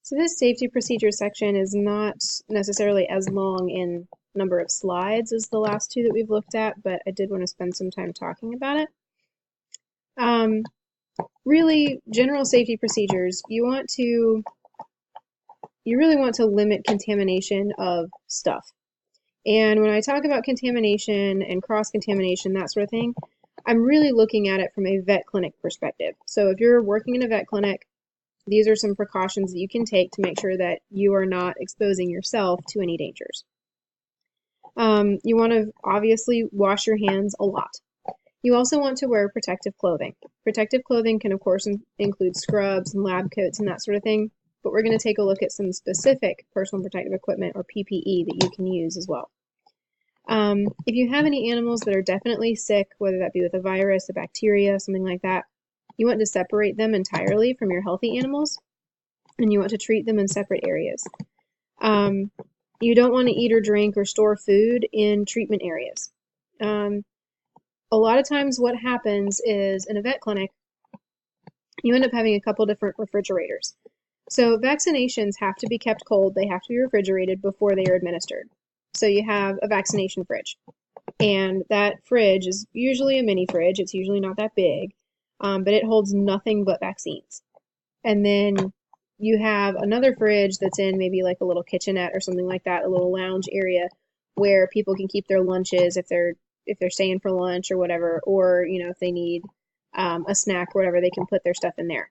So this safety procedures section is not necessarily as long in number of slides as the last two that we've looked at, but I did want to spend some time talking about it. Really, general safety procedures, you really want to limit contamination of stuff. And when I talk about contamination and cross-contamination, that sort of thing, I'm really looking at it from a vet clinic perspective. So if you're working in a vet clinic, these are some precautions that you can take to make sure that you are not exposing yourself to any dangers. You want to obviously wash your hands a lot. You also want to wear protective clothing. Protective clothing can, of course, include scrubs and lab coats and that sort of thing, but we're going to take a look at some specific personal protective equipment, or PPE, that you can use as well. If you have any animals that are definitely sick, whether that be with a virus, a bacteria, something like that, you want to separate them entirely from your healthy animals, and you want to treat them in separate areas. You don't want to eat or drink or store food in treatment areas. A lot of times what happens is in a vet clinic, you end up having a couple different refrigerators. So vaccinations have to be kept cold. They have to be refrigerated before they are administered. So you have a vaccination fridge. And that fridge is usually a mini fridge. It's usually not that big, but it holds nothing but vaccines. And then you have another fridge that's in maybe like a little kitchenette or something like that, a little lounge area where people can keep their lunches if they're staying for lunch or whatever, or if they need a snack or whatever, they can put their stuff in there.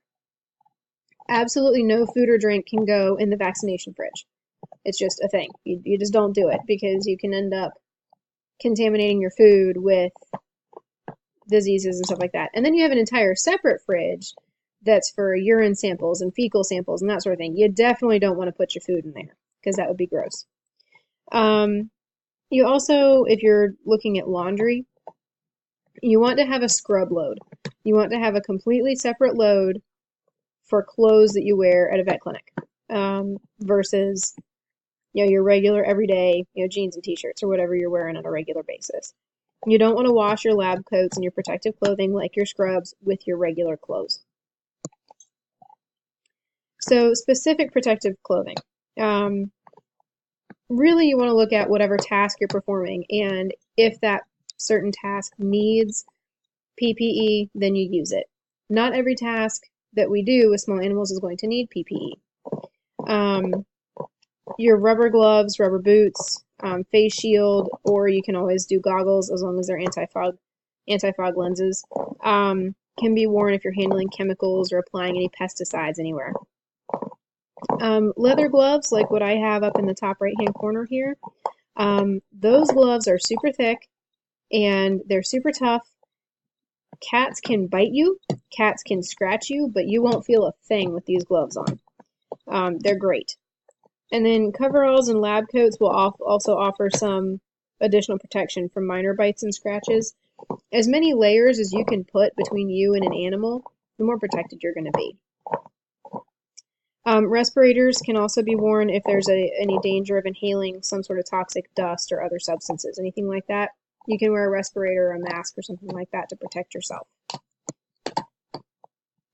Absolutely no food or drink can go in the vaccination fridge. It's just a thing. You just don't do it, because you can end up contaminating your food with diseases and stuff like that. And then you have an entire separate fridge that's for urine samples and fecal samples and that sort of thing. You definitely don't want to put your food in there, because that would be gross. You also, if you're looking at laundry, you want to have a scrub load. You want to have a completely separate load for clothes that you wear at a vet clinic, versus your regular everyday jeans and t-shirts or whatever you're wearing on a regular basis. You don't want to wash your lab coats and your protective clothing, like your scrubs, with your regular clothes. So specific protective clothing. Really, you want to look at whatever task you're performing, and if that certain task needs PPE, then you use it. Not every task that we do with small animals is going to need PPE. Your rubber gloves, rubber boots, face shield, or you can always do goggles as long as they're anti-fog lenses, can be worn if you're handling chemicals or applying any pesticides anywhere. Leather gloves, like what I have up in the top right-hand corner here, those gloves are super thick and they're super tough. Cats can bite you, cats can scratch you, but you won't feel a thing with these gloves on. They're great. And then coveralls and lab coats will also offer some additional protection from minor bites and scratches. As many layers as you can put between you and an animal, the more protected you're going to be. Respirators can also be worn if there's any danger of inhaling some sort of toxic dust or other substances, anything like that. You can wear a respirator or a mask or something like that to protect yourself.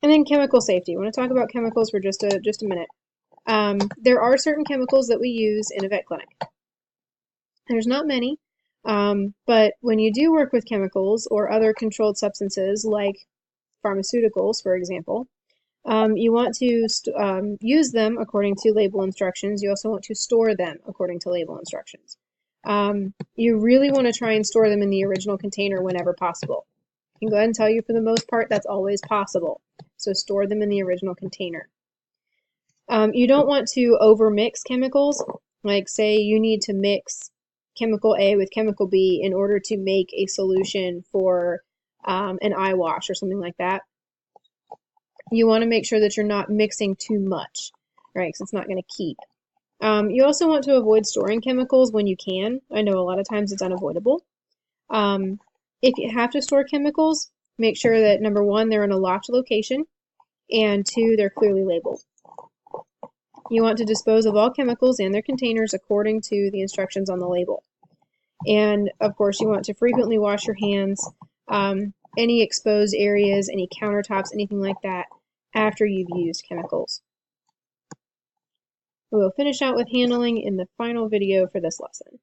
And then chemical safety. I want to talk about chemicals for just a minute. There are certain chemicals that we use in a vet clinic. There's not many, but when you do work with chemicals or other controlled substances like pharmaceuticals, for example, you want to use them according to label instructions. You also want to store them according to label instructions. You really want to try and store them in the original container whenever possible. I can go ahead and tell you, for the most part, that's always possible. So store them in the original container. You don't want to overmix chemicals. Like, say you need to mix chemical A with chemical B in order to make a solution for an eye wash or something like that. You want to make sure that you're not mixing too much, right? Because it's not going to keep. You also want to avoid storing chemicals when you can. I know a lot of times it's unavoidable. If you have to store chemicals, make sure that, number one, they're in a locked location, and two, they're clearly labeled. You want to dispose of all chemicals and their containers according to the instructions on the label. And, of course, you want to frequently wash your hands, any exposed areas, any countertops, anything like that, after you've used chemicals. We will finish out with handling in the final video for this lesson.